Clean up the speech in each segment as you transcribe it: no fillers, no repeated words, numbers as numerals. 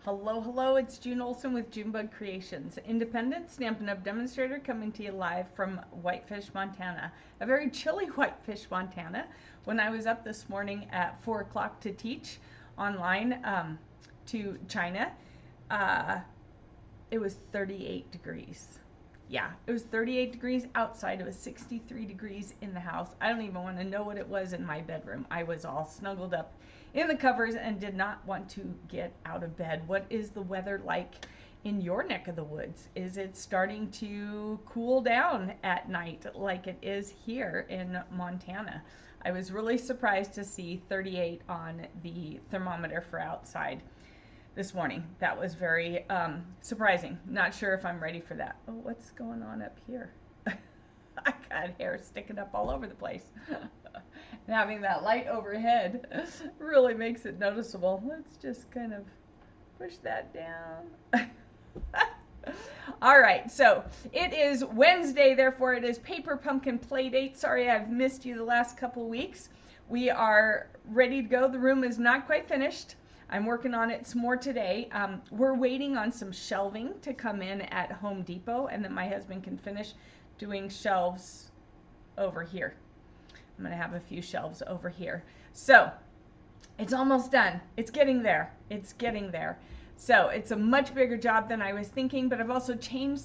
Hello, hello, it's June Olson with Junebug Creations, independent Stampin' Up! Demonstrator coming to you live from Whitefish, Montana. A very chilly Whitefish, Montana. When I was up this morning at 4 o'clock to teach online to China, it was 38 degrees. Yeah, it was 38 degrees outside. It was 63 degrees in the house. I don't even want to know what it was in my bedroom. I was all snuggled up in the covers and did not want to get out of bed. What is the weather like in your neck of the woods? Is it starting to cool down at night like it is here in Montana? I was really surprised to see 38 on the thermometer for outside this morning. That was very surprising. Not sure if I'm ready for that. Oh, what's going on up here? I got hair sticking up all over the place. And having that light overhead really makes it noticeable. Let's just kind of push that down. All right, so it is Wednesday, therefore it is Paper Pumpkin Playdate. Sorry I've missed you the last couple weeks. We are ready to go. The room is not quite finished. I'm working on it some more today. We're waiting on some shelving to come in at Home Depot, and then my husband can finish doing shelves over here. I'm going to have a few shelves over here. So it's almost done. It's getting there. It's getting there. So it's a much bigger job than I was thinking, but I've also changed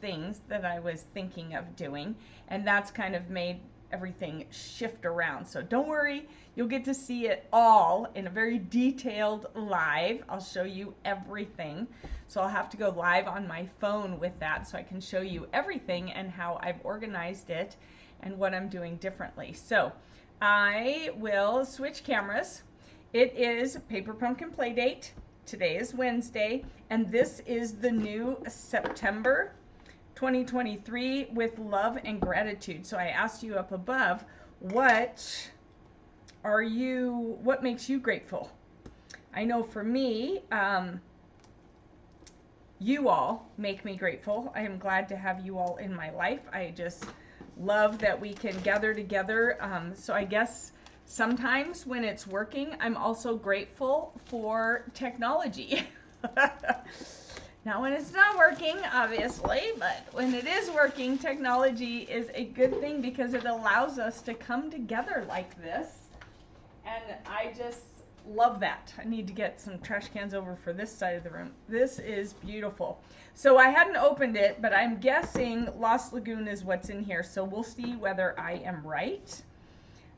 things that I was thinking of doing, and that's kind of made everything shift around. So don't worry, you'll get to see it all in a very detailed live. I'll show you everything. So I'll have to go live on my phone with that so I can show you everything and how I've organized it and what I'm doing differently. So I will switch cameras. It is Paper Pumpkin Playdate. Today is Wednesday, and this is the new September 2023 with love and gratitude. So I asked you up above, what makes you grateful? I know for me, you all make me grateful. I am glad to have you all in my life. I just love that we can gather together. So I guess sometimes when it's working, I'm also grateful for technology. Not when it's not working, obviously, but when it is working, technology is a good thing because it allows us to come together like this. And I just love that. I need to get some trash cans over for this side of the room. This is beautiful. So I hadn't opened it, but I'm guessing Lost Lagoon is what's in here. So we'll see whether I am right.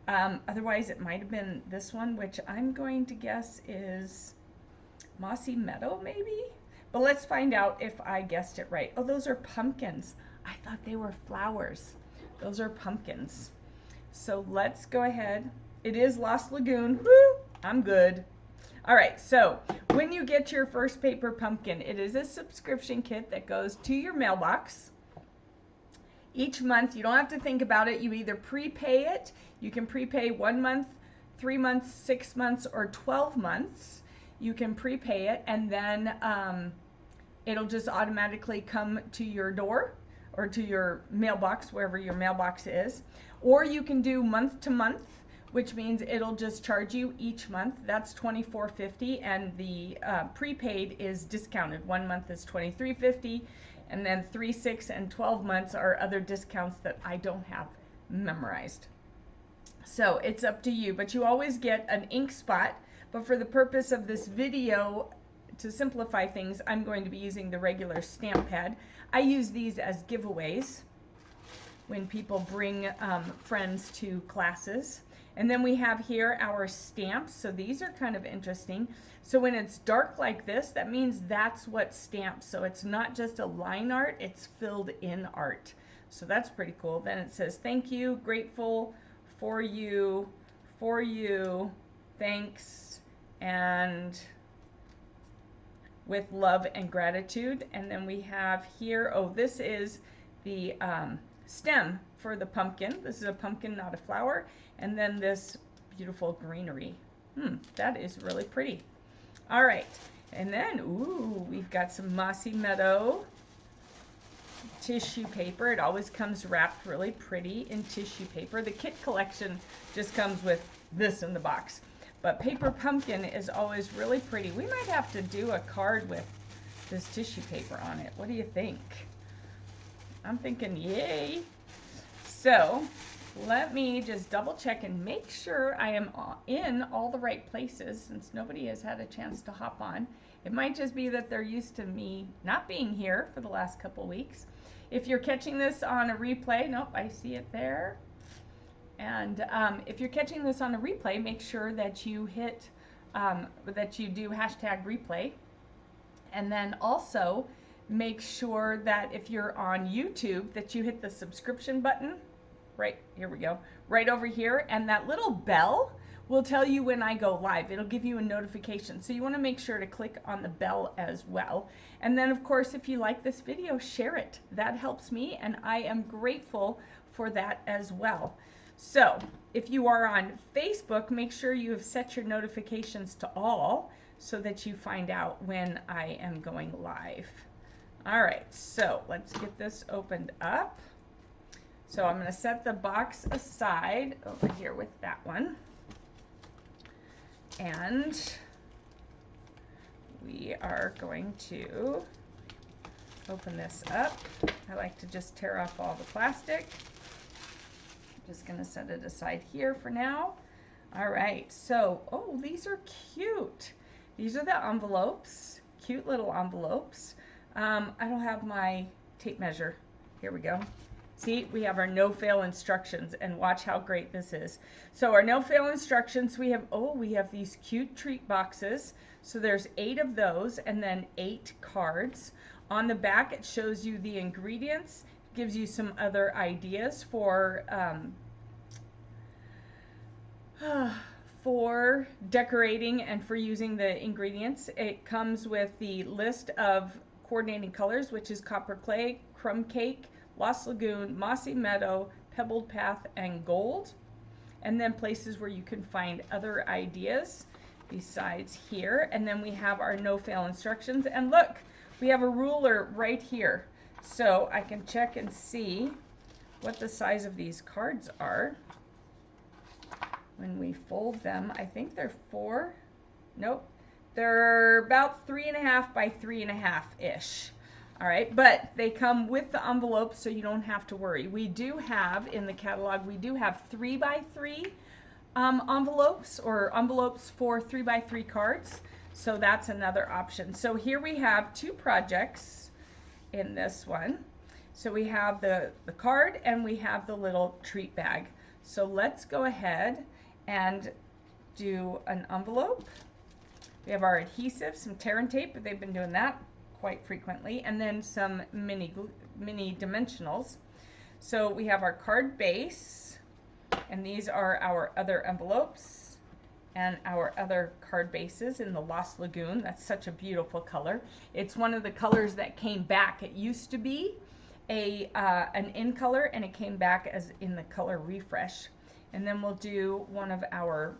Otherwise, it might have been this one, which I'm going to guess is Mossy Meadow, maybe? But let's find out if I guessed it right. Oh, those are pumpkins. I thought they were flowers. Those are pumpkins. So let's go ahead. It is Lost Lagoon. Woo! I'm good. All right, so when you get your first paper pumpkin, it is a subscription kit that goes to your mailbox. Each month, you don't have to think about it. You either prepay it. You can prepay 1 month, 3 months, 6 months, or 12 months. You can prepay it, and then it'll just automatically come to your door or to your mailbox, wherever your mailbox is. Or you can do month to month, which means it'll just charge you each month. That's $24.50, and the prepaid is discounted. 1 month is $23.50, and then 3, 6, and 12 months are other discounts that I don't have memorized. So it's up to you, but you always get an ink spot. But for the purpose of this video, to simplify things, I'm going to be using the regular stamp pad. I use these as giveaways when people bring friends to classes. And then we have here our stamps. So these are kind of interesting. So when it's dark like this, that means that's what stamps. So it's not just a line art, it's filled in art. So that's pretty cool. Then it says, thank you, grateful, for you, thanks, and with love and gratitude. And then we have here, oh, this is the stem for the pumpkin. This is a pumpkin, not a flower. And then this beautiful greenery. That is really pretty. All right, and then, ooh, we've got some Mossy Meadow tissue paper. It always comes wrapped really pretty in tissue paper. The kit collection just comes with this in the box. But paper pumpkin is always really pretty. We might have to do a card with this tissue paper on it. What do you think? I'm thinking yay. So let me just double check and make sure I am in all the right places since nobody has had a chance to hop on. It might just be that they're used to me not being here for the last couple weeks. If you're catching this on a replay, nope, I see it there. And if you're catching this on a replay, make sure that you hit, that you do hashtag replay. And then also make sure that if you're on YouTube, that you hit the subscription button. Right, here we go, right over here. And that little bell will tell you when I go live. It'll give you a notification. So you want to make sure to click on the bell as well. And then of course, if you like this video, share it. That helps me and I am grateful for that as well. So if you are on Facebook, make sure you have set your notifications to all so that you find out when I am going live. All right, so let's get this opened up. So I'm going to set the box aside over here with that one. And we are going to open this up. I like to just tear off all the plastic. I'm just going to set it aside here for now. All right, so, oh, these are cute. These are the envelopes, cute little envelopes. I don't have my tape measure. Here we go. See, we have our no-fail instructions, and watch how great this is. So our no-fail instructions, we have, oh, we have these cute treat boxes. So there's 8 of those, and then 8 cards. On the back, it shows you the ingredients, gives you some other ideas for decorating and for using the ingredients. It comes with the list of coordinating colors, which is copper clay, crumb cake, Lost Lagoon, Mossy Meadow, Pebbled Path, and Gold. And then places where you can find other ideas besides here. And then we have our no-fail instructions. And look, we have a ruler right here. So I can check and see what the size of these cards are. When we fold them, I think they're 4. Nope. They're about 3.5 by 3.5-ish. All right, but they come with the envelopes, so you don't have to worry. We do have, in the catalog, we do have 3 by 3 envelopes, or envelopes for 3 by 3 cards. So that's another option. So here we have 2 projects in this one. So we have the card and we have the little treat bag. So let's go ahead and do an envelope. We have our adhesive, some tear and tape, but they've been doing that quite frequently, and then some mini dimensionals. So we have our card base, and these are our other envelopes and our other card bases in the Lost Lagoon. That's such a beautiful color. It's one of the colors that came back. It used to be an in color, and it came back as in the color refresh. And then we'll do one of our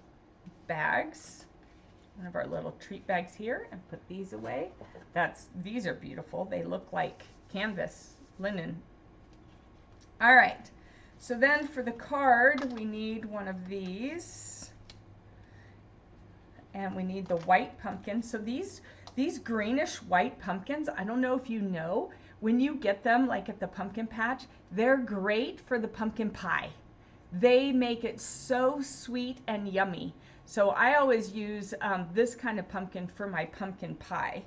bags, one of our little treat bags here, and put these away. These are beautiful. They look like canvas, linen. All right, so then for the card, we need one of these, and we need the white pumpkin. So these greenish white pumpkins, I don't know if you know, when you get them like at the pumpkin patch, they're great for the pumpkin pie. They make it so sweet and yummy. So I always use this kind of pumpkin for my pumpkin pie.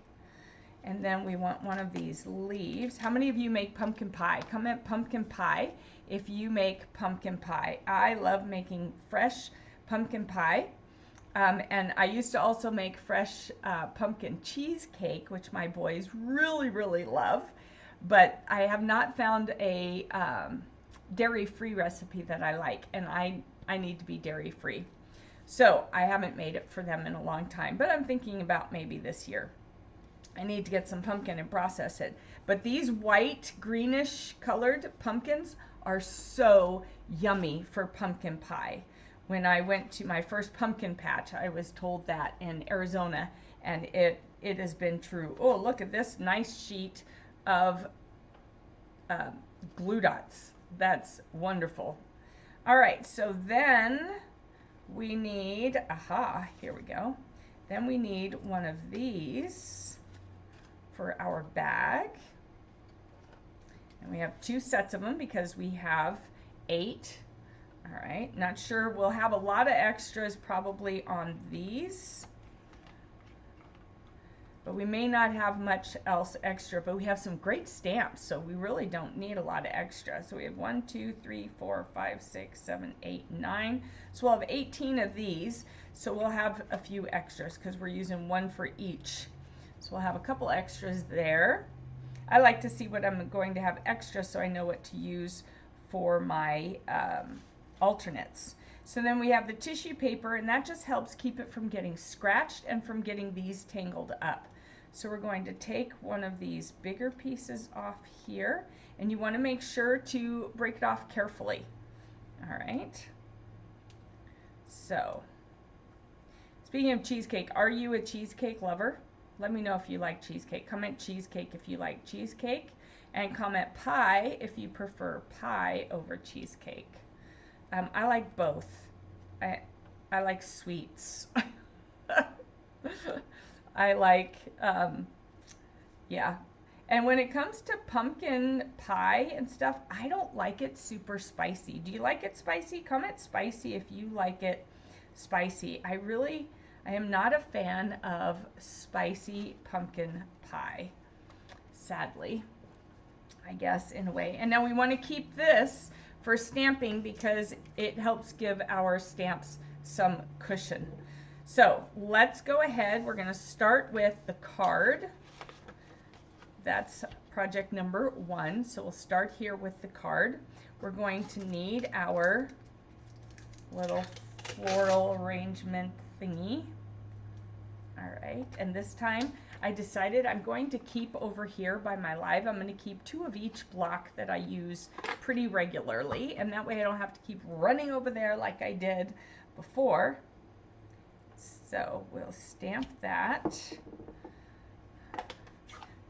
And then we want one of these leaves. How many of you make pumpkin pie? Comment pumpkin pie if you make pumpkin pie. I love making fresh pumpkin pie. And I used to also make fresh pumpkin cheesecake, which my boys really, really love. But I have not found a dairy-free recipe that I like, and I need to be dairy-free. So I haven't made it for them in a long time, but I'm thinking about maybe this year. I need to get some pumpkin and process it. But these white, greenish colored pumpkins are so yummy for pumpkin pie. When I went to my first pumpkin patch, I was told that in Arizona, and it has been true. Oh, look at this nice sheet of glue dots. That's wonderful. All right, so then we need, aha, here we go. Then we need one of these for our bag. And we have 2 sets of them because we have 8. All right, not sure, we'll have a lot of extras probably on these, but we may not have much else extra, but we have some great stamps, so we really don't need a lot of extra. So we have 1, 2, 3, 4, 5, 6, 7, 8, 9. So we'll have 18 of these, so we'll have a few extras because we're using 1 for each. So we'll have a couple extras there. I like to see what I'm going to have extra so I know what to use for my alternates. So then we have the tissue paper, and that just helps keep it from getting scratched and from getting these tangled up. So we're going to take one of these bigger pieces off here, and you want to make sure to break it off carefully. All right. So, speaking of cheesecake, are you a cheesecake lover? Let me know if you like cheesecake. Comment cheesecake if you like cheesecake, and comment pie if you prefer pie over cheesecake. I like both. I like sweets. I like, yeah. And when it comes to pumpkin pie and stuff, I don't like it super spicy. Do you like it spicy? Comment spicy if you like it spicy. I am not a fan of spicy pumpkin pie, sadly, I guess, in a way. And now we want to keep this for stamping because it helps give our stamps some cushion. So let's go ahead. We're going to start with the card. That's project number 1. So we'll start here with the card. We're going to need our little floral arrangement thingy. All right, and this time I decided I'm going to keep over here by my live. I'm going to keep 2 of each block that I use pretty regularly, and that way I don't have to keep running over there like I did before. So we'll stamp that.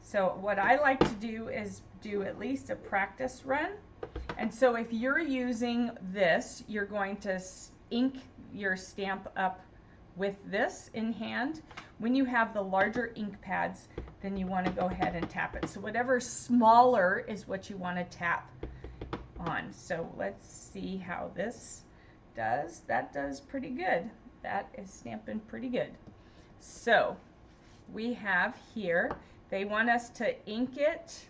So what I like to do is do at least a practice run. And so if you're using this, you're going to ink your stamp up with this in hand. When you have the larger ink pads, then you want to go ahead and tap it. So whatever smaller is what you want to tap on. So let's see how this does. That does pretty good. That is stamping pretty good. So we have here, they want us to ink it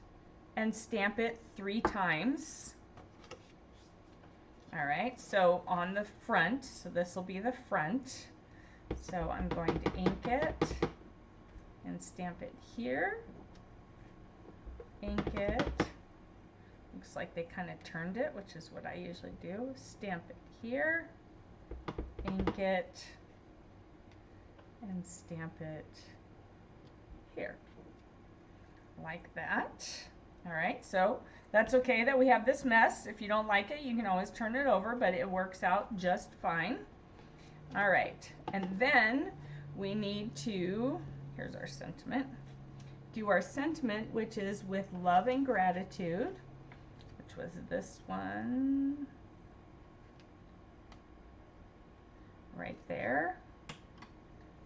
and stamp it 3 times. All right, so on the front, so this will be the front. So I'm going to ink it and stamp it here. Ink it. Looks like they kind of turned it, which is what I usually do. Stamp it here. Ink it and stamp it here. Like that. All right, so that's okay that we have this mess. If you don't like it, you can always turn it over, but it works out just fine. All right, and then we need to, here's our sentiment, do our sentiment, which is with love and gratitude, which was this one right there.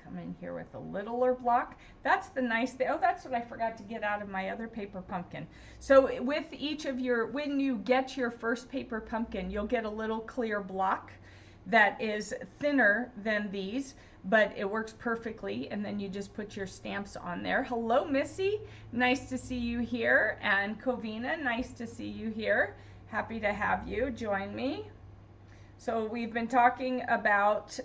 Come in here with a littler block. That's the nice thing. Oh, that's what I forgot to get out of my other paper pumpkin. So with each of your, when you get your first paper pumpkin, you'll get a little clear block that is thinner than these, but it works perfectly, and then you just put your stamps on there. Hello, Missy. Nice to see you here. And Covina, nice to see you here. Happy to have you join me. So we've been talking about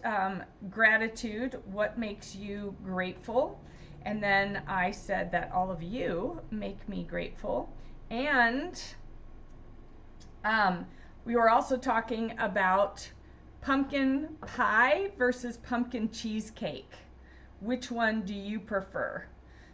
gratitude, what makes you grateful. And then I said that all of you make me grateful. And we were also talking about pumpkin pie versus pumpkin cheesecake. Which one do you prefer?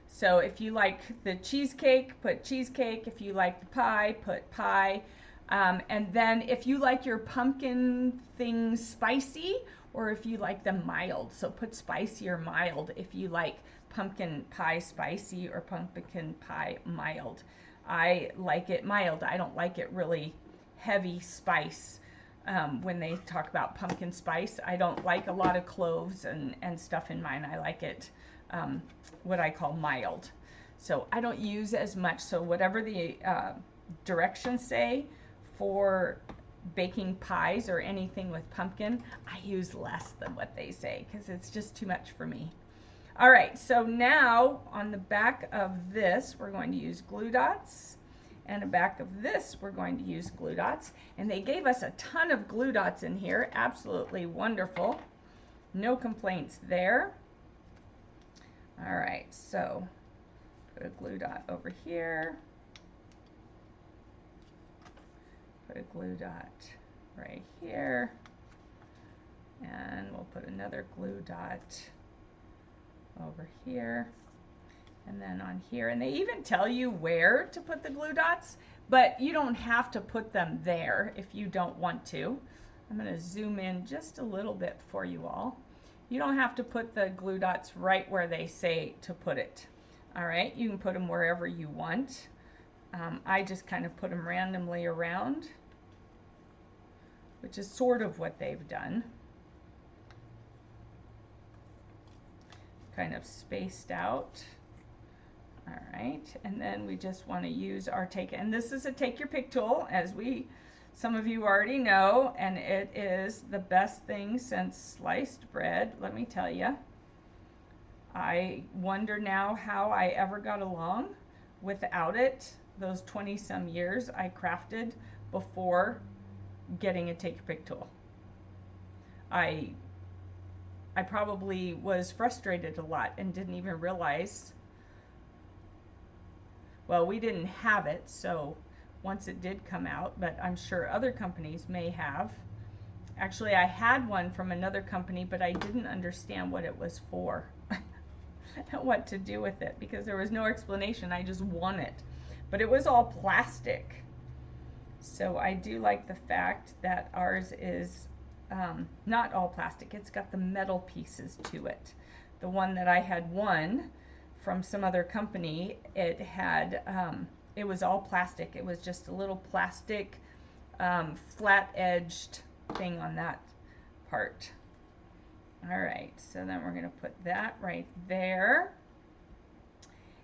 So if you like the cheesecake, put cheesecake. If you like the pie, put pie. And then if you like your pumpkin things spicy, or if you like them mild, so put spicy or mild if you like pumpkin pie spicy or pumpkin pie mild. I like it mild. I don't like it really heavy spice. when they talk about pumpkin spice. I don't like a lot of cloves and stuff in mine. I like it what I call mild. So I don't use as much. So whatever the directions say for baking pies or anything with pumpkin, I use less than what they say because it's just too much for me. All right, so now on the back of this, we're going to use glue dots. And the back of this, we're going to use glue dots. And they gave us a ton of glue dots in here. Absolutely wonderful. No complaints there. All right, so put a glue dot over here. Put a glue dot right here. And we'll put another glue dot over here. And then on here, and they even tell you where to put the glue dots, but you don't have to put them there if you don't want to. I'm going to zoom in just a little bit for you all. You don't have to put the glue dots right where they say to put it. All right, you can put them wherever you want. I just kind of put them randomly around, which is sort of what they've done. Kind of spaced out. All right, and then we just want to use our and this is a take your pick tool, as some of you already know, and it is the best thing since sliced bread, let me tell you. I wonder now how I ever got along without it those 20-some years I crafted before getting a take your pick tool. I probably was frustrated a lot and didn't even realize. Well, we didn't have it, so once it did come out, but I'm sure other companies may have. Actually, I had one from another company, but I didn't understand what it was for and what to do with it because there was no explanation. I just won it. But it was all plastic. So I do like the fact that ours is not all plastic. It's got the metal pieces to it. The one that I had won from some other company, it had it was all plastic. It was just a little plastic flat-edged thing on that part. All right, so then we're going to put that right there,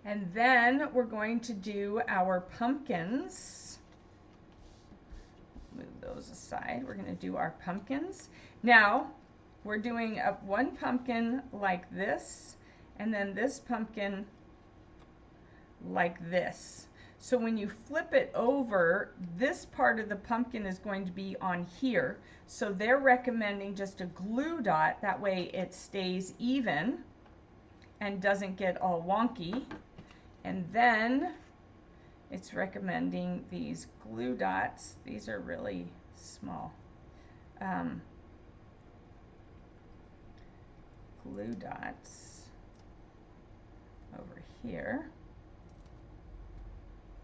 and then we're going to do our pumpkins. Move those aside. We're going to do our pumpkins. Now we're doing one pumpkin like this, and then this pumpkin like this. So when you flip it over, this part of the pumpkin is going to be on here. So they're recommending just a glue dot, that way it stays even and doesn't get all wonky. And then it's recommending these glue dots. These are really small. Glue dots over here,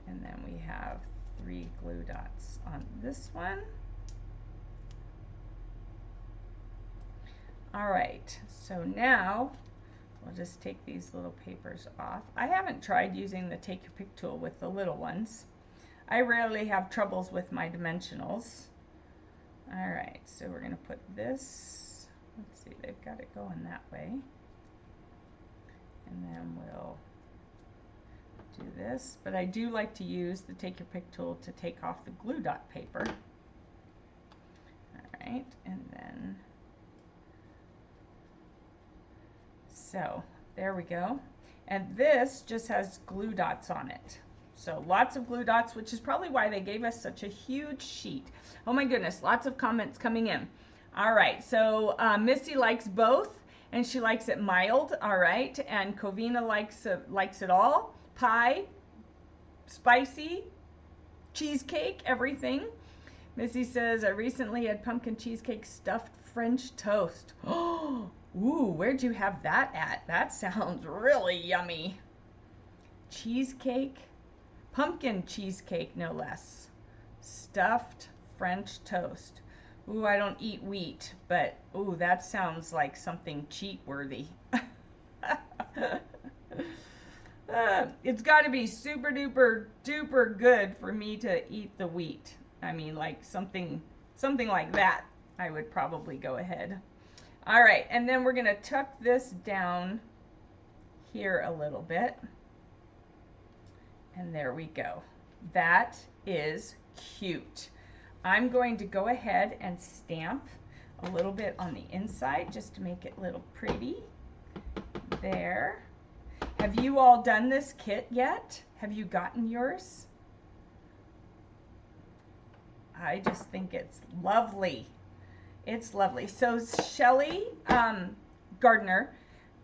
and then we have 3 glue dots on this one. All right, so now we'll just take these little papers off. I haven't tried using the take your pick tool with the little ones. I rarely have troubles with my dimensionals. All right, so we're going to put this, let's see, they've got it going that way. And then we'll do this, but I do like to use the take your pick tool to take off the glue dot paper. All right, and then, so there we go. And this just has glue dots on it. So lots of glue dots, which is probably why they gave us such a huge sheet. Oh my goodness, lots of comments coming in. All right, so Missy likes both, and she likes it mild. All right, and Covina likes it all. Pie, spicy, cheesecake, everything. Missy says, I recently had pumpkin cheesecake stuffed French toast. Oh, ooh, where'd you have that at? That sounds really yummy. Cheesecake, pumpkin cheesecake, no less. Stuffed French toast. Ooh, I don't eat wheat, but ooh, that sounds like something cheat worthy. It's got to be super duper duper good for me to eat the wheat. I mean, like something something like that, I would probably go ahead. All right, and then we're gonna tuck this down here a little bit. And there we go. That is cute. I'm going to go ahead and stamp a little bit on the inside just to make it a little pretty. There. Have you all done this kit yet? Have you gotten yours? I just think it's lovely. It's lovely. So Shelly Gardner,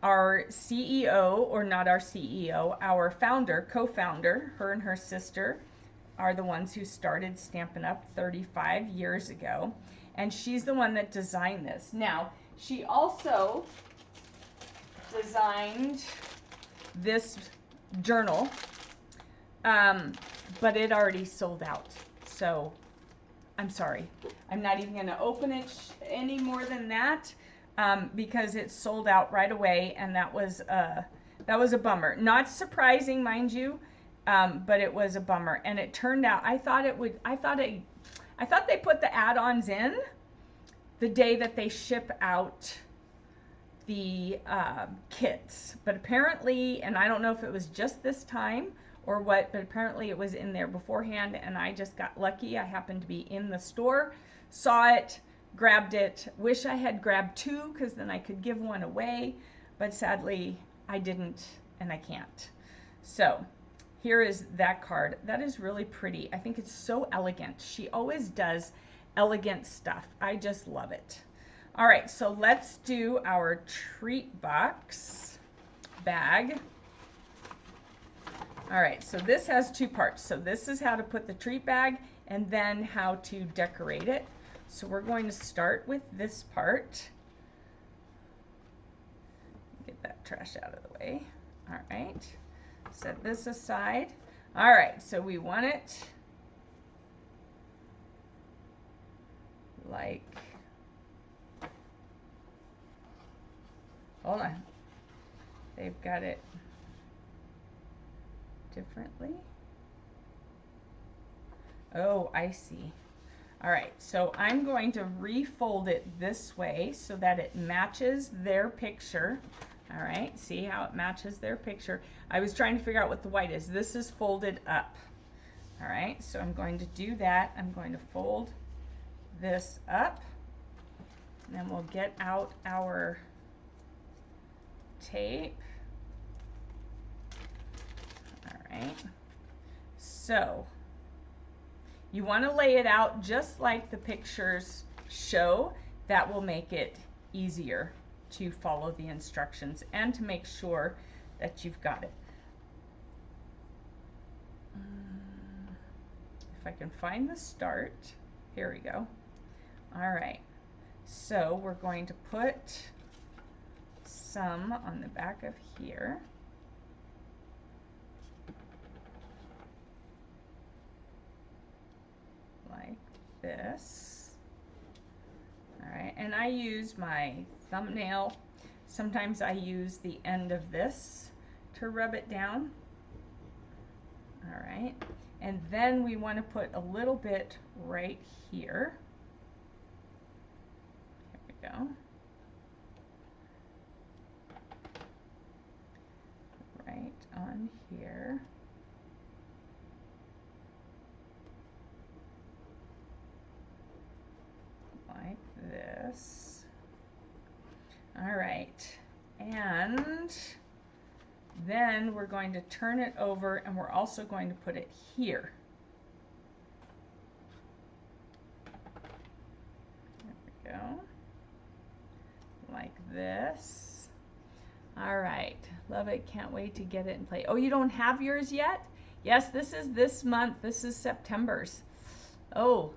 our CEO, or not our CEO, our founder, co-founder, her and her sister are the ones who started Stampin' Up! 35 years ago. And she's the one that designed this. Now, she also designed this journal, but it already sold out. So I'm sorry. I'm not even going to open it any more than that because it sold out right away, and that was a bummer. Not surprising, mind you, but it was a bummer. And it turned out I thought they put the add-ons in the day that they ship out the kits, but apparently, and I don't know if it was just this time or what, but apparently it was in there beforehand, and I just got lucky. I happened to be in the store, saw it, grabbed it. Wish I had grabbed two, because then I could give one away, but sadly I didn't, and I can't. So here is that card. That is really pretty. I think it's so elegant. She always does elegant stuff. I just love it. All right, so let's do our treat box bag. All right, so this has two parts. So this is how to put the treat bag and then how to decorate it. So we're going to start with this part. Get that trash out of the way. All right, set this aside. All right, so we want it like, hold on, they've got it differently. Oh, I see. All right, so I'm going to refold it this way so that it matches their picture. All right, see how it matches their picture. I was trying to figure out what the white is. This is folded up. All right, so I'm going to do that. I'm going to fold this up, and then we'll get out our tape. All right, so you want to lay it out just like the pictures show. That will make it easier to follow the instructions and to make sure that you've got it. If I can find the start, here we go. All right, so we're going to put some on the back of here. Like this. All right, and I use my thumbnail. Sometimes I use the end of this to rub it down. All right, and then we want to put a little bit right here. Here we go. Right on here. Like this. All right, and then we're going to turn it over, and we're also going to put it here. There we go. Like this. All right, love it. Can't wait to get it and play. Oh, you don't have yours yet? Yes, this is this month. This is September's. Oh,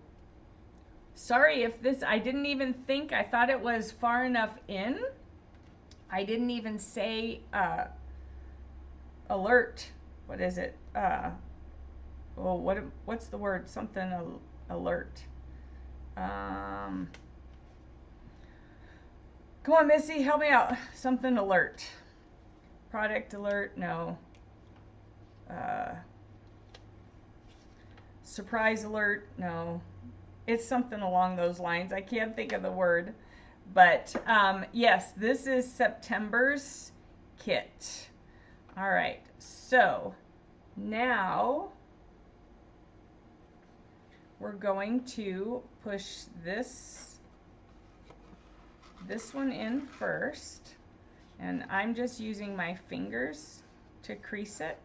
sorry if this, I didn't even think, I thought it was far enough in. I didn't even say alert. What is it? Well, what's the word? Something alert. Come on, Missy, help me out. Something alert. Product alert, no. Surprise alert, no. It's something along those lines. I can't think of the word. But yes, this is September's kit. All right, so now we're going to push this one in first, and I'm just using my fingers to crease it.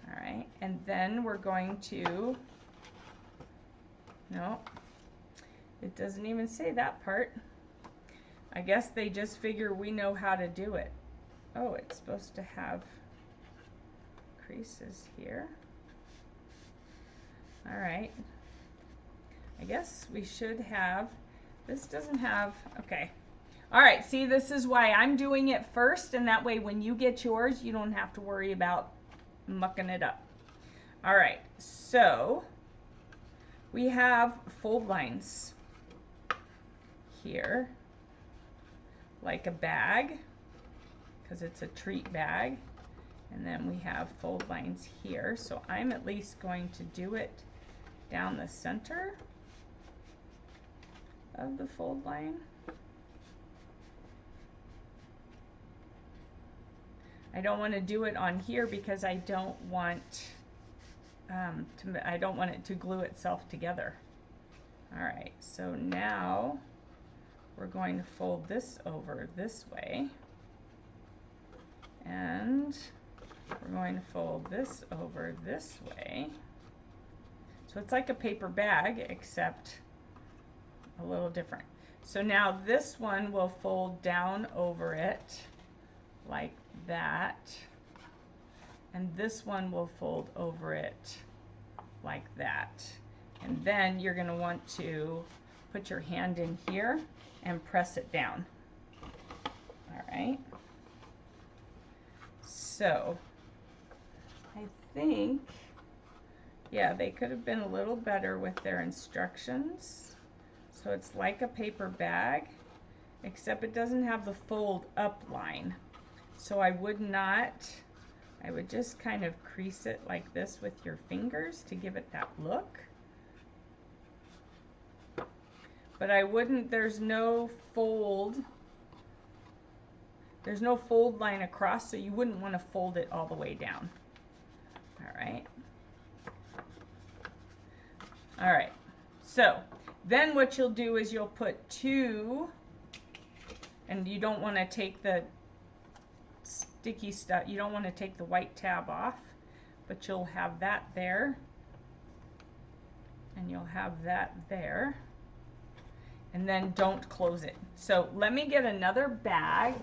All right, and then we're going to, no, it doesn't even say that part. I guess they just figure we know how to do it. Oh, it's supposed to have creases here. All right, I guess we should have, this doesn't have, okay. All right, see, this is why I'm doing it first, and that way when you get yours, you don't have to worry about mucking it up. All right, so we have fold lines here, like a bag, because it's a treat bag. And then we have fold lines here. So I'm at least going to do it down the center of the fold line. I don't want to do it on here because I don't want it to glue itself together. All right, so now we're going to fold this over this way, and we're going to fold this over this way. So it's like a paper bag, except a little different. So now this one will fold down over it like that, and this one will fold over it like that. And then you're going to want to put your hand in here and press it down. All right. So I think, yeah, they could have been a little better with their instructions. So it's like a paper bag, except it doesn't have the fold up line. So I would just kind of crease it like this with your fingers to give it that look. But I wouldn't, there's no fold line across, so you wouldn't want to fold it all the way down. All right. All right. So then what you'll do is you'll put two, and you don't want to take the sticky stuff, you don't want to take the white tab off, but you'll have that there, and you'll have that there. And then don't close it. So let me get another bag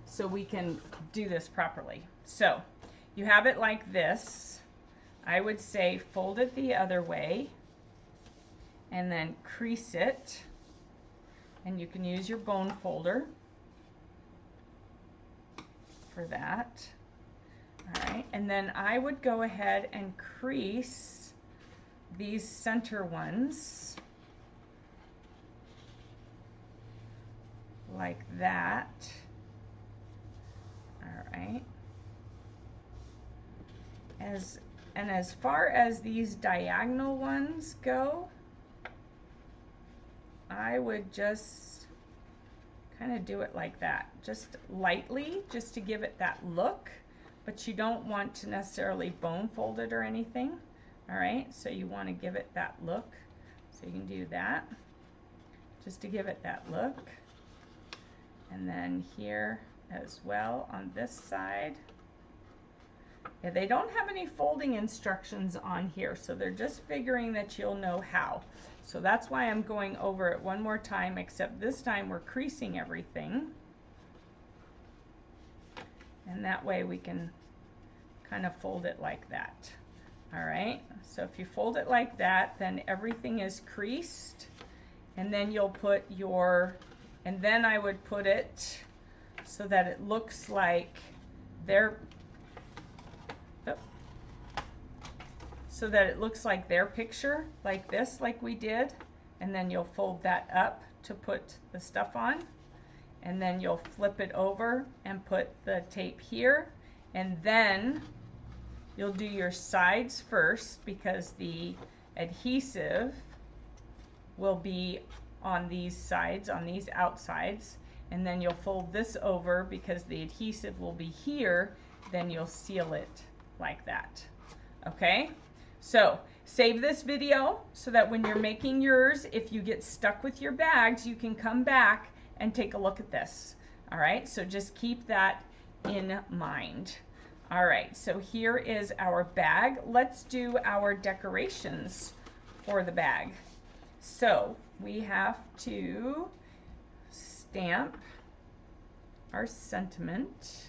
so we can do this properly. So you have it like this. I would say fold it the other way and then crease it. And you can use your bone folder for that. All right, and then I would go ahead and crease these center ones like that. All right. As far as these diagonal ones go, I would just kind of do it like that, just lightly, just to give it that look, but you don't want to necessarily bone fold it or anything. All right, so you want to give it that look, so you can do that just to give it that look. And then here as well on this side. Yeah, they don't have any folding instructions on here, so they're just figuring that you'll know how. So that's why I'm going over it one more time, except this time we're creasing everything. And that way we can kind of fold it like that. All right, so if you fold it like that, then everything is creased, and then you'll put your, and then I would put it so that it looks like their, so that it looks like their picture, like this, like we did, and then you'll fold that up to put the stuff on, and then you'll flip it over and put the tape here, and then you'll do your sides first because the adhesive will be on these sides, on these outsides, and then you'll fold this over because the adhesive will be here, then you'll seal it like that. Okay, so save this video so that when you're making yours, if you get stuck with your bags, you can come back and take a look at this. All right, so just keep that in mind. All right, so here is our bag. Let's do our decorations for the bag. So we have to stamp our sentiment,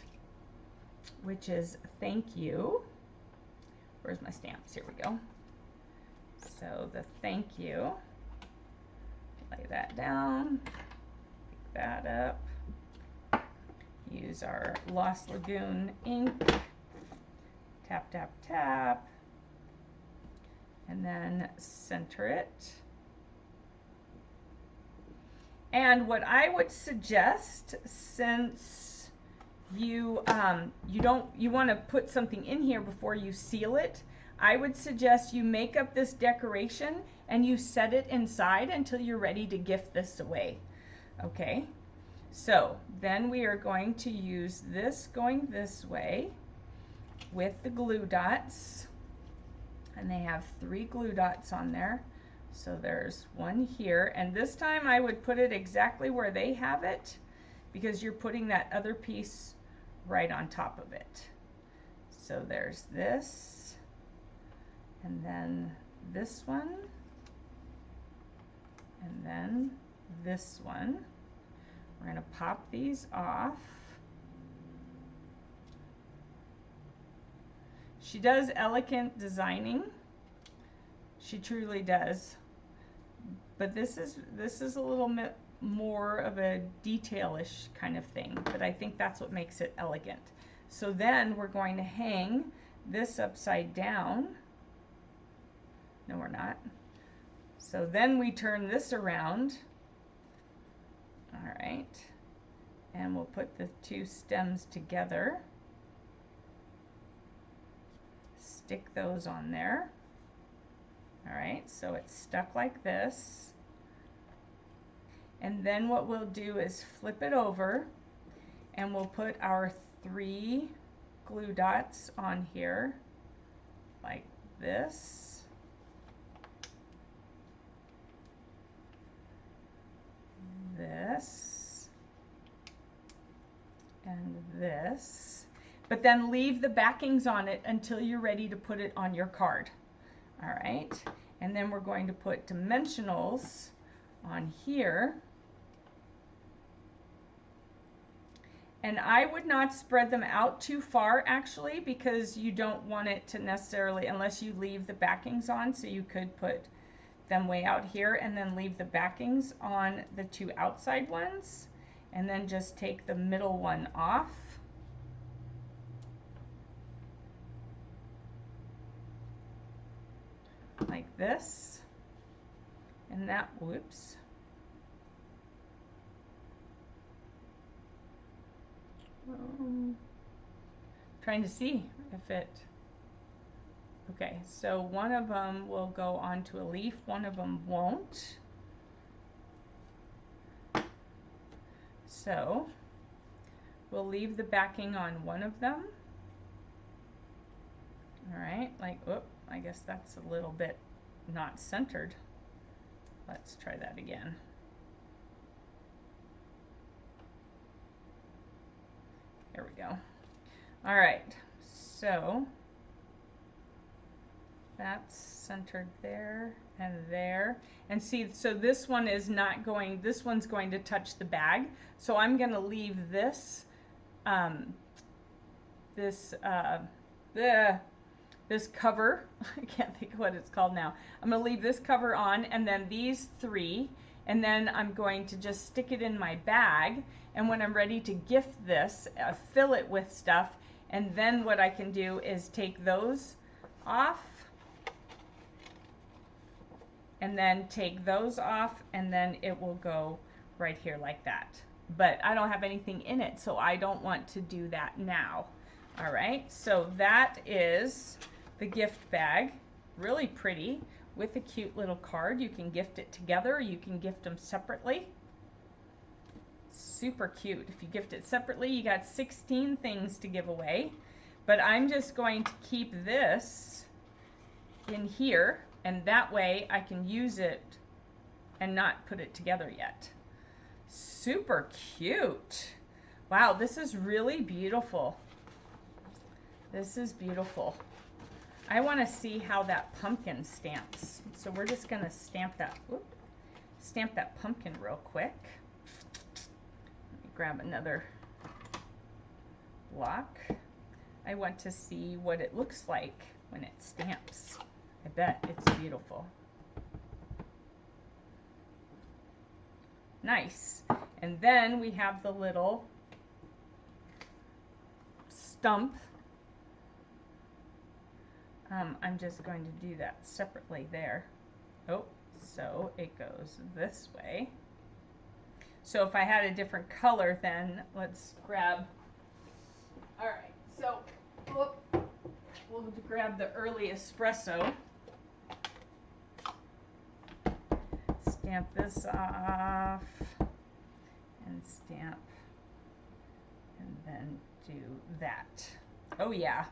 which is thank you. Where's my stamps? Here we go. So the thank you, lay that down, pick that up, use our Lost Lagoon ink, tap, tap, tap, and then center it. And what I would suggest, since you want to put something in here before you seal it, I would suggest you make up this decoration and you set it inside until you're ready to gift this away. Okay, so then we are going to use this going this way with the glue dots, and they have 3 glue dots on there. So there's one here, and this time I would put it exactly where they have it because you're putting that other piece right on top of it. So there's this, and then this one, and then this one. We're going to pop these off. She does elegant designing. She truly does. But this is a little bit more of a detailish kind of thing, but I think that's what makes it elegant. So then we're going to hang this upside down. No, we're not. So then we turn this around. All right. And we'll put the 2 stems together. Stick those on there. All right, so it's stuck like this. And then what we'll do is flip it over and we'll put our 3 glue dots on here like this. This and this. But then leave the backings on it until you're ready to put it on your card. All right, and then we're going to put dimensionals on here. And I would not spread them out too far actually, because you don't want it to necessarily, unless you leave the backings on, so you could put them way out here and then leave the backings on the 2 outside ones, and then just take the middle one off. Like this, and that, whoops. Trying to see if it, okay, so one of them will go onto a leaf, one of them won't. So we'll leave the backing on one of them. All right, like, whoop. I guess that's a little bit not centered. Let's try that again. There we go. All right, so that's centered there and there. And see, so this one is not going, this one's going to touch the bag. So I'm going to leave this, this cover, I can't think of what it's called now. I'm going to leave this cover on, and then these 3, and then I'm going to just stick it in my bag, and when I'm ready to gift this, fill it with stuff, and then what I can do is take those off, and then take those off, and then it will go right here like that. But I don't have anything in it, so I don't want to do that now. All right, so that is the gift bag. Really pretty. with a cute little card. You can gift it together, or you can gift them separately. Super cute. If you gift it separately, you got 16 things to give away. But I'm just going to keep this in here, and that way I can use it and not put it together yet. Super cute. Wow, this is really beautiful. This is beautiful. I want to see how that pumpkin stamps. So we're just going to stamp that pumpkin real quick. Let me grab another block. I want to see what it looks like when it stamps. I bet it's beautiful. Nice. And then we have the little stump. I'm just going to do that separately there. Oh, so it goes this way. So if I had a different color, then let's grab, all right, so we'll grab the early espresso. Stamp this off and stamp, and then do that. Oh yeah.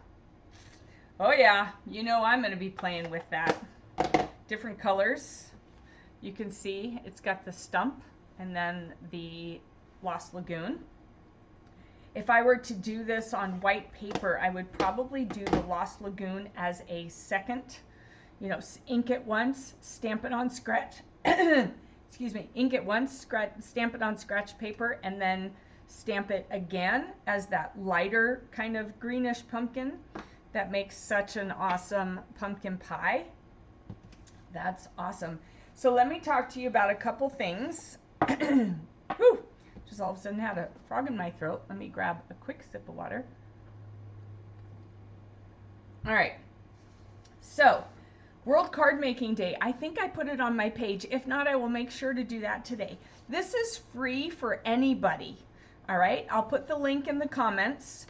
Oh yeah, you know I'm going to be playing with that. Different colors. You can see it's got the stump and then the Lost Lagoon. If I were to do this on white paper, I would probably do the Lost Lagoon as a second, you know, ink it once, stamp it on scratch, excuse me, ink it once, stamp it on scratch paper, and then stamp it again as that lighter kind of greenish pumpkin. That makes such an awesome pumpkin pie. That's awesome. So let me talk to you about a couple things. Whew, just all of a sudden had a frog in my throat. Let me grab a quick sip of water. All right. So, World Card Making Day. I think I put it on my page. If not, I will make sure to do that today. This is free for anybody. All right. I'll put the link in the comments.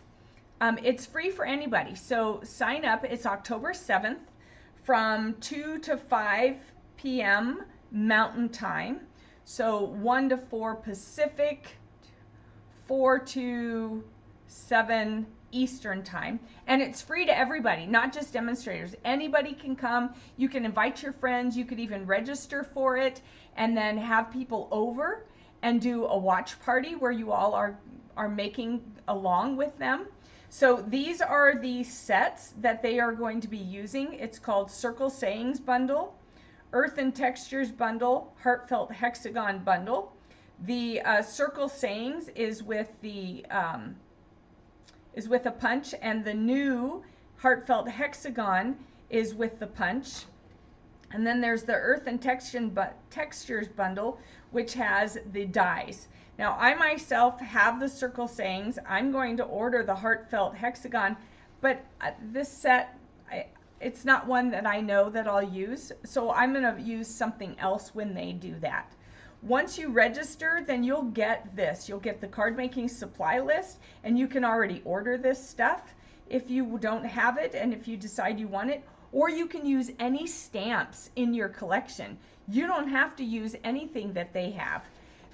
It's free for anybody, so sign up. It's October 7th from 2 to 5 p.m. Mountain Time. So 1 to 4 Pacific, 4 to 7 Eastern Time. And it's free to everybody, not just demonstrators. Anybody can come. You can invite your friends. You could even register for it and then have people over and do a watch party where you all are making along with them. So these are the sets that they are going to be using. It's called Circle Sayings Bundle, Earth and Textures Bundle, Heartfelt Hexagon Bundle. The Circle Sayings is with the is with a punch, and the new Heartfelt Hexagon is with the punch. And then there's the Earth and Textures Bundle, which has the dies. Now, I myself have the Circle Sayings. I'm going to order the Heartfelt Hexagon, but this set, it's not one that I know that I'll use, so I'm going to use something else when they do that. Once you register, then you'll get this. You'll get the card making supply list, and you can already order this stuff if you don't have it and if you decide you want it, or you can use any stamps in your collection. You don't have to use anything that they have.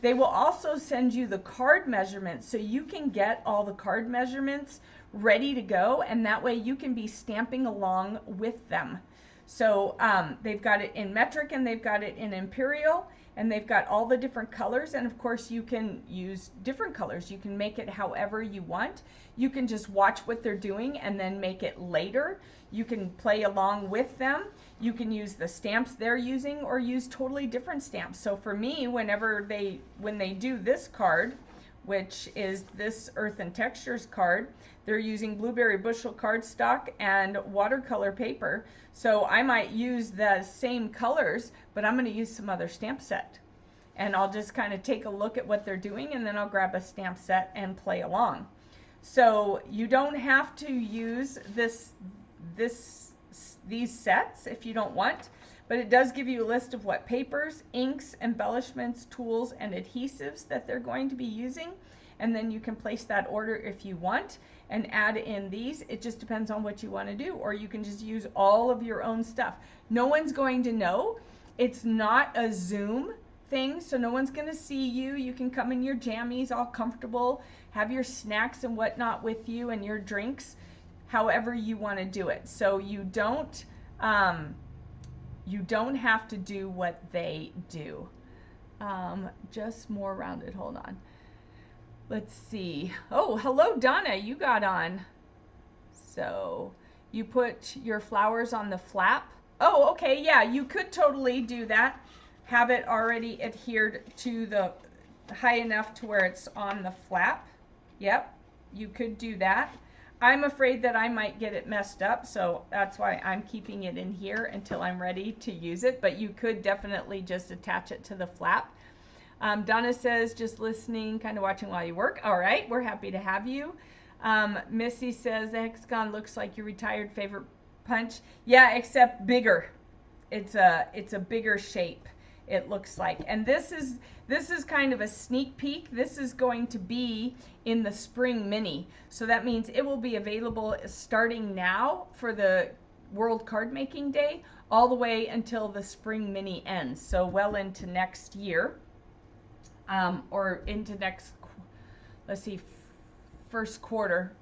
They will also send you the card measurements, so you can get all the card measurements ready to go, and that way you can be stamping along with them. So they've got it in metric, and they've got it in imperial, and they've got all the different colors, and of course you can use different colors. You can make it however you want. You can just watch what they're doing and then make it later. You can play along with them. You can use the stamps they're using or use totally different stamps. So for me, when they do this card, which is this Earth and Textures card, they're using blueberry bushel cardstock and watercolor paper. So I might use the same colors, but I'm going to use some other stamp set. And I'll just kind of take a look at what they're doing, and then I'll grab a stamp set and play along. So you don't have to use these sets if you don't want, but it does give you a list of what papers, inks, embellishments, tools, and adhesives that they're going to be using. And then you can place that order if you want and add in these. It just depends on what you want to do, or you can just use all of your own stuff. No one's going to know. It's not a Zoom thing, so no one's going to see you. You can come in your jammies all comfortable, have your snacks and whatnot with you and your drinks, however you want to do it. So you don't have to do what they do. Just more rounded. Hold on. Let's see. Oh, hello, Donna. You got on. So you put your flowers on the flap. Oh, okay. Yeah, you could totally do that. Have it already adhered to the high enough to where it's on the flap. Yep, you could do that. I'm afraid that I might get it messed up, so that's why I'm keeping it in here until I'm ready to use it. But you could definitely just attach it to the flap. Donna says, just listening, kind of watching while you work. All right, we're happy to have you. Missy says, the hexagon looks like your retired favorite punch. Yeah, except bigger. It's a bigger shape, it looks like. And this is kind of a sneak peek. This is going to be in the spring mini. So that means it will be available starting now for the World Card Making Day all the way until the spring mini ends. So well into next year. Or into next, let's see, first quarter.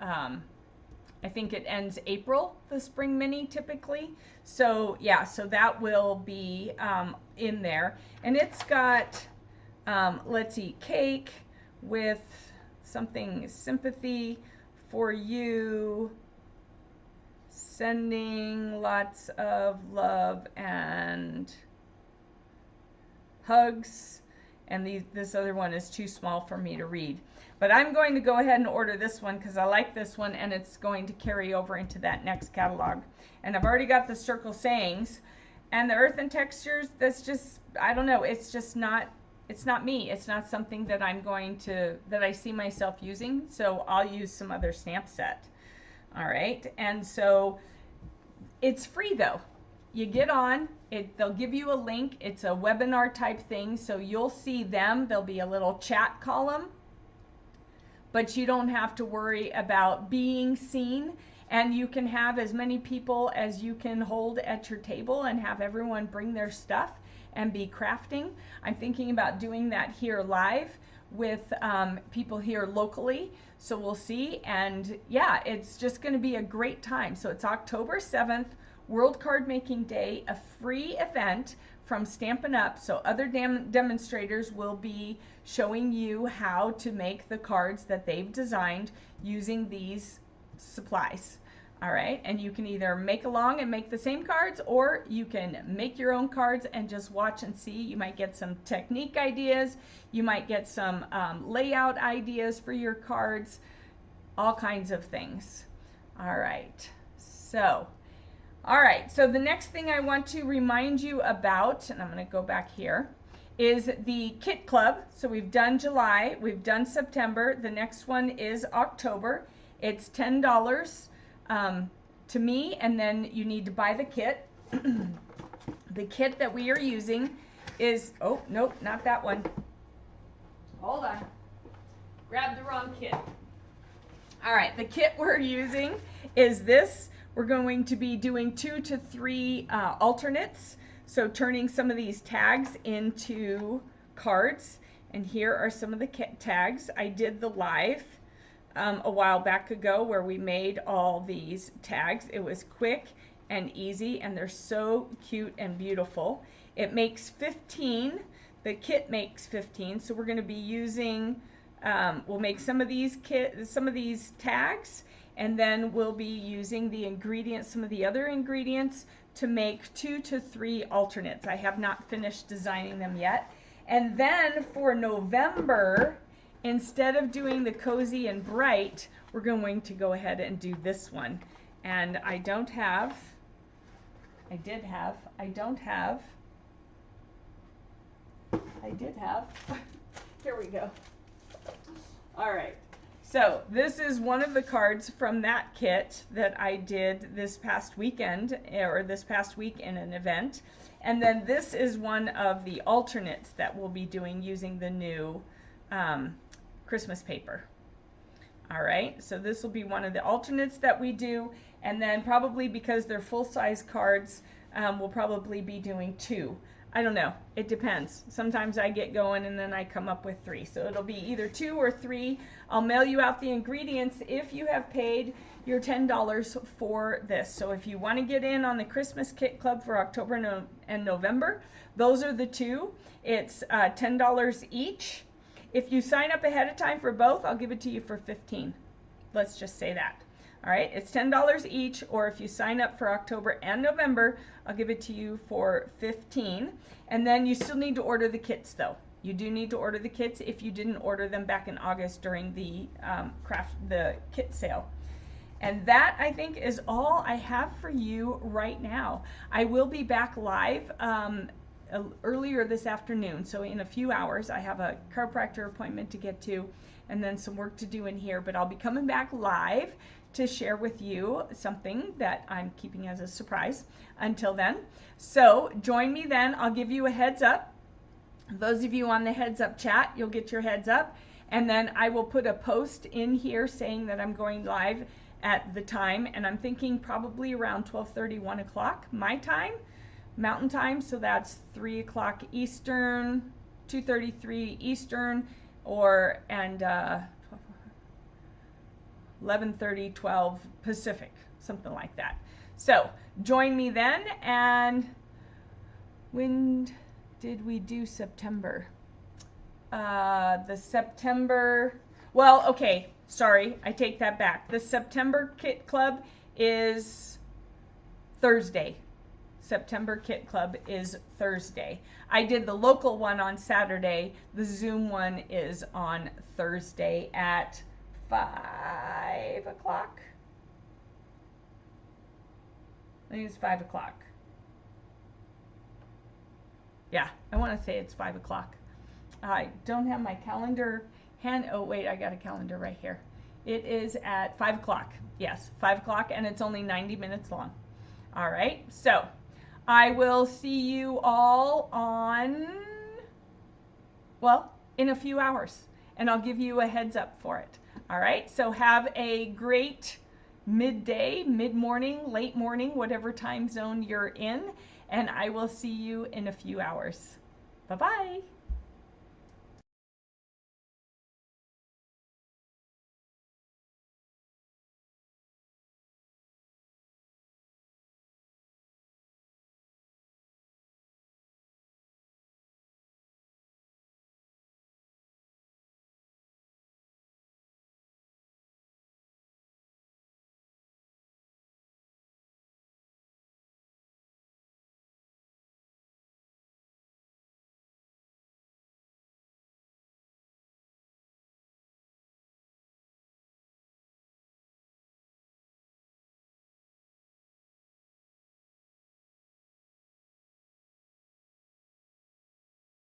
I think it ends April, the spring mini typically. So yeah, so that will be in there. And it's got, let's see, cake with something, sympathy for you, sending lots of love and hugs. And this other one is too small for me to read. But I'm going to go ahead and order this one because I like this one, and it's going to carry over into that next catalog. And I've already got the circle sayings. And the earth and textures, that's just, I don't know, it's just not, it's not me. It's not something that that I see myself using. So I'll use some other stamp set. All right. And so it's free though. You get on, they'll give you a link. It's a webinar type thing, so you'll see them. There'll be a little chat column, but you don't have to worry about being seen, and you can have as many people as you can hold at your table and have everyone bring their stuff and be crafting. I'm thinking about doing that here live with people here locally, so we'll see. And yeah, it's just going to be a great time. So it's October 7th, World Card Making Day, a free event from Stampin' Up! So other demonstrators will be showing you how to make the cards that they've designed using these supplies. All right, and you can either make along and make the same cards, or you can make your own cards and just watch and see. You might get some technique ideas, you might get some layout ideas for your cards, all kinds of things. All right, so the next thing I want to remind you about, and I'm going to go back here, is the Kit Club. So we've done July, we've done September, the next one is October. It's $10 to me, and then you need to buy the kit. The kit that we are using is, oh, nope, not that one. Hold on. Grabbed the wrong kit. All right, the kit we're using is this. We're going to be doing 2 to 3 alternates, so turning some of these tags into cards. And here are some of the tags. I did the live a while back ago where we made all these tags. It was quick and easy, and they're so cute and beautiful. It makes 15. The kit makes 15, so we're going to be using, we'll make some of these tags, and then we'll be using the ingredients, some of the other ingredients, to make 2 to 3 alternates. I have not finished designing them yet. And then for November, instead of doing the cozy and bright, we're going to go ahead and do this one. And I did have, here we go. All right. So this is one of the cards from that kit that I did this past weekend, or this past week in an event. And then this is one of the alternates that we'll be doing using the new Christmas paper. All right, so this will be one of the alternates that we do. And then probably because they're full-size cards, we'll probably be doing 2. I don't know. It depends. Sometimes I get going and then I come up with 3. So it'll be either 2 or 3. I'll mail you out the ingredients if you have paid your $10 for this. So if you want to get in on the Christmas Kit Club for October and November, those are the 2. It's $10 each. If you sign up ahead of time for both, I'll give it to you for $15. Let's just say that. All right, it's $10 each, or if you sign up for October and November, I'll give it to you for $15. And then you still need to order the kits, though. You do need to order the kits if you didn't order them back in August during the the kit sale. And that, I think, is all I have for you right now. I will be back live earlier this afternoon, so in a few hours. I have a chiropractor appointment to get to and then some work to do in here, but I'll be coming back live to share with you something that I'm keeping as a surprise until then. So join me then. I'll give you a heads up. Those of you on the heads up chat, you'll get your heads up, and then I will put a post in here saying that I'm going live at the time, and I'm thinking probably around 12:30, 1 o'clock my time, Mountain Time, so that's 3 o'clock Eastern, 2:33 Eastern, or 11:30, 12 Pacific, something like that. So join me then. And when did we do September? Well, okay, sorry, I take that back. The September Kit Club is Thursday. September Kit Club is Thursday. I did the local one on Saturday. The Zoom one is on Thursday at 5 o'clock. I think it's 5 o'clock. Yeah, I want to say it's 5 o'clock. I don't have my calendar oh wait, I got a calendar right here. It is at 5 o'clock. Yes, 5 o'clock, and it's only 90 minutes long. All right, so I will see you all in a few hours, and I'll give you a heads up for it. All right, so have a great midday, mid-morning, late morning, whatever time zone you're in, and I will see you in a few hours. Bye-bye.